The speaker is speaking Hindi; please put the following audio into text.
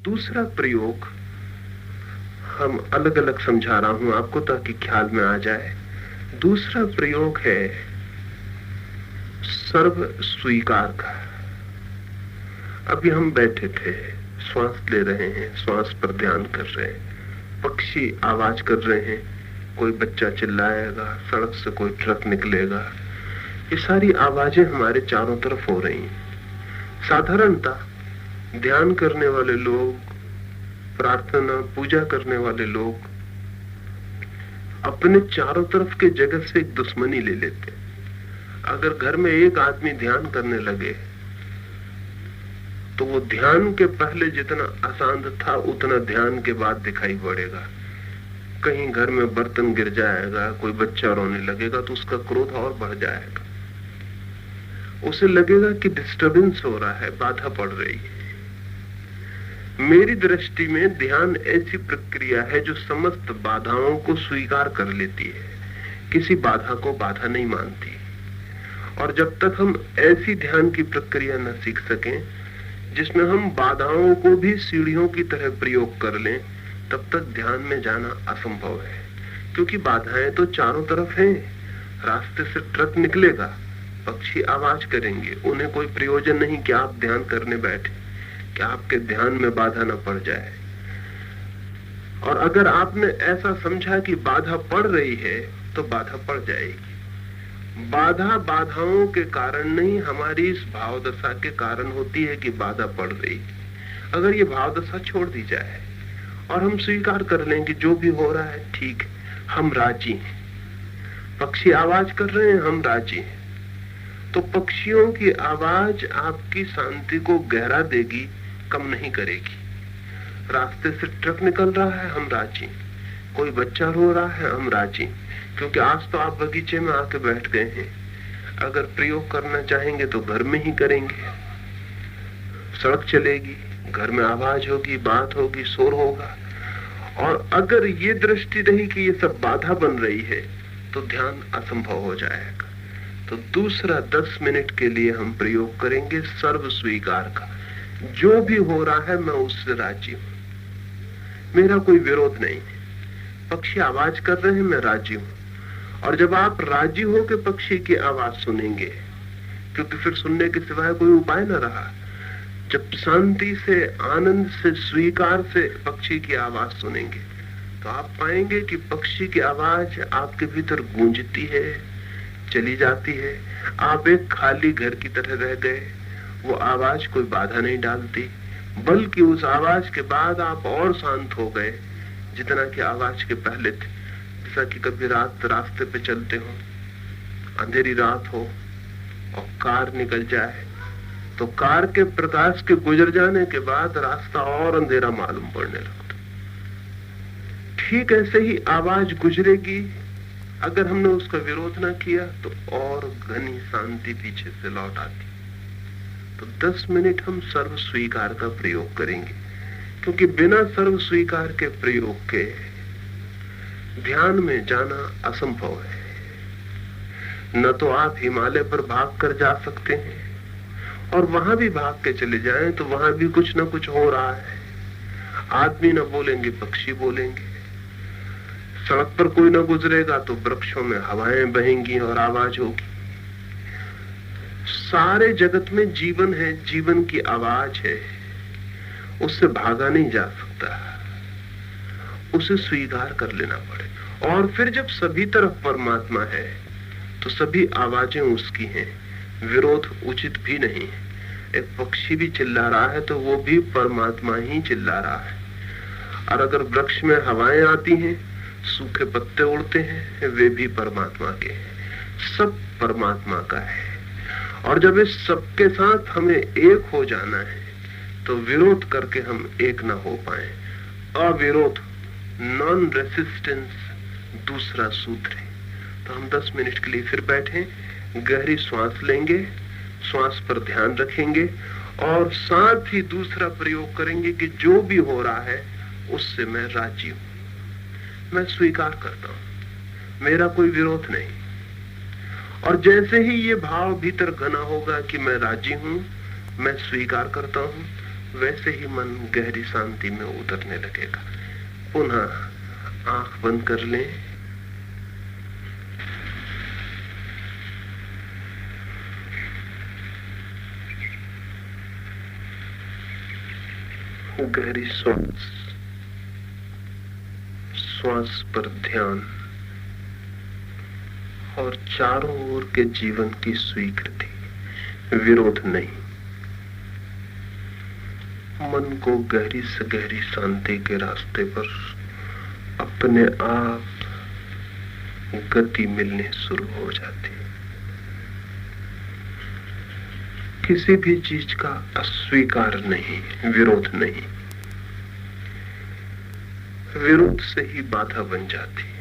दूसरा प्रयोग हम अलग अलग समझा रहा हूं आपको ताकि ख्याल में आ जाए। दूसरा प्रयोग है सर्व स्वीकार का। अभी हम बैठे थे, श्वास ले रहे हैं, श्वास पर ध्यान कर रहे हैं, पक्षी आवाज कर रहे हैं, कोई बच्चा चिल्लाएगा, सड़क से कोई ट्रक निकलेगा, ये सारी आवाजें हमारे चारों तरफ हो रही हैं। साधारणतः ध्यान करने वाले लोग, प्रार्थना पूजा करने वाले लोग अपने चारों तरफ के जगत से एक दुश्मनी ले लेते हैं। अगर घर में एक आदमी ध्यान करने लगे तो वो ध्यान के पहले जितना अशांत था उतना ध्यान के बाद दिखाई पड़ेगा। कहीं घर में बर्तन गिर जाएगा, कोई बच्चा रोने लगेगा तो उसका क्रोध और बढ़ जाएगा। उसे लगेगा कि डिस्टरबेंस हो रहा है, बाधा पड़ रही है। मेरी दृष्टि में ध्यान ऐसी प्रक्रिया है जो समस्त बाधाओं को स्वीकार कर लेती है, किसी बाधा को बाधा नहीं मानती। और जब तक हम ऐसी ध्यान की प्रक्रिया न सीख सकें जिसमें हम बाधाओं को भी सीढ़ियों की तरह प्रयोग कर लें, तब तक ध्यान में जाना असंभव है। क्योंकि बाधाएं तो चारों तरफ हैं। रास्ते से ट्रक निकलेगा, पक्षी आवाज करेंगे, उन्हें कोई प्रयोजन नहीं कि आप ध्यान करने बैठे, कि आपके ध्यान में बाधा न पड़ जाए। और अगर आपने ऐसा समझा कि बाधा पड़ रही है तो बाधा पड़ जाएगी। बाधा बाधाओं के कारण नहीं, हमारी इस भावदशा के कारण होती है कि बाधा पड़ रही है। अगर ये भावदशा छोड़ दी जाए और हम स्वीकार कर लें कि जो भी हो रहा है ठीक है, हम राजी हैं, पक्षी आवाज कर रहे हैं, हम राजी हैं, तो पक्षियों की आवाज आपकी शांति को गहरा देगी, कम नहीं करेगी। रास्ते से ट्रक निकल रहा है, हम राजी, कोई बच्चा रो रहा है, हम राजी, क्योंकि आज तो आप बगीचे में आके बैठ गए हैं। अगर प्रयोग करना चाहेंगे तो घर में ही करेंगे। सड़क चलेगी, घर में आवाज होगी, बात होगी, शोर होगा। और अगर ये दृष्टि रही कि ये सब बाधा बन रही है तो ध्यान असंभव हो जाएगा। तो दूसरा 10 मिनट के लिए हम प्रयोग करेंगे सर्व स्वीकार का। जो भी हो रहा है मैं उससे राजी हूं, मेरा कोई विरोध नहीं है। पक्षी आवाज कर रहे हैं, मैं राजी हूं। और जब आप राजी हो के पक्षी की आवाज सुनेंगे, क्योंकि फिर सुनने के सिवाय कोई उपाय न रहा, जब शांति से, आनंद से, स्वीकार से पक्षी की आवाज सुनेंगे तो आप पाएंगे कि पक्षी की आवाज आपके भीतर गूंजती है, चली जाती है। आप एक खाली घर की तरह रह गए, वो आवाज कोई बाधा नहीं डालती, बल्कि उस आवाज के बाद आप और शांत हो गए जितना कि आवाज के पहले थे। जैसा कि कभी रात रास्ते पे चलते हो, अंधेरी रात हो और कार निकल जाए, तो कार के प्रकाश के गुजर जाने के बाद रास्ता और अंधेरा मालूम पड़ने लगता। ठीक ऐसे ही आवाज गुजरेगी, अगर हमने उसका विरोध ना किया तो और घनी शांति पीछे से लौट आती। तो 10 मिनट हम सर्व स्वीकार का प्रयोग करेंगे, क्योंकि बिना सर्व स्वीकार के प्रयोग के ध्यान में जाना असंभव है। न तो आप हिमालय पर भाग कर जा सकते हैं, और वहां भी भाग के चले जाएं तो वहां भी कुछ न कुछ हो रहा है। आदमी न बोलेंगे, पक्षी बोलेंगे, सड़क पर कोई न गुजरेगा तो वृक्षों में हवाएं बहेंगी और आवाज होगी। सारे जगत में जीवन है, जीवन की आवाज है, उससे भागा नहीं जा सकता, उसे स्वीकार कर लेना पड़े। और फिर जब सभी तरफ परमात्मा है तो सभी आवाजें उसकी हैं, विरोध उचित भी नहीं है। एक पक्षी भी चिल्ला रहा है तो वो भी परमात्मा ही चिल्ला रहा है। और अगर वृक्ष में हवाएं आती हैं, सूखे पत्ते उड़ते हैं, वे भी परमात्मा के हैं। सब परमात्मा का है। और जब इस सबके साथ हमें एक हो जाना है तो विरोध करके हम एक ना हो पाए। अविरोध, नॉन रेसिस्टेंस दूसरा सूत्र है। तो हम 10 मिनट के लिए फिर बैठे, गहरी श्वास लेंगे, श्वास पर ध्यान रखेंगे और साथ ही दूसरा प्रयोग करेंगे कि जो भी हो रहा है उससे मैं राजी हूं, मैं स्वीकार करता हूं, मेरा कोई विरोध नहीं। और जैसे ही ये भाव भीतर घना होगा कि मैं राजी हूं, मैं स्वीकार करता हूं, वैसे ही मन गहरी शांति में उतरने लगेगा। पुनः आंख बंद कर लें। गहरी श्वास पर ध्यान और चारों ओर के जीवन की स्वीकृति, विरोध नहीं। मन को गहरी से गहरी शांति के रास्ते पर अपने आप गति मिलने शुरू हो जाती है। किसी भी चीज का अस्वीकार नहीं, विरोध नहीं। विरोध से ही बाधा बन जाती है।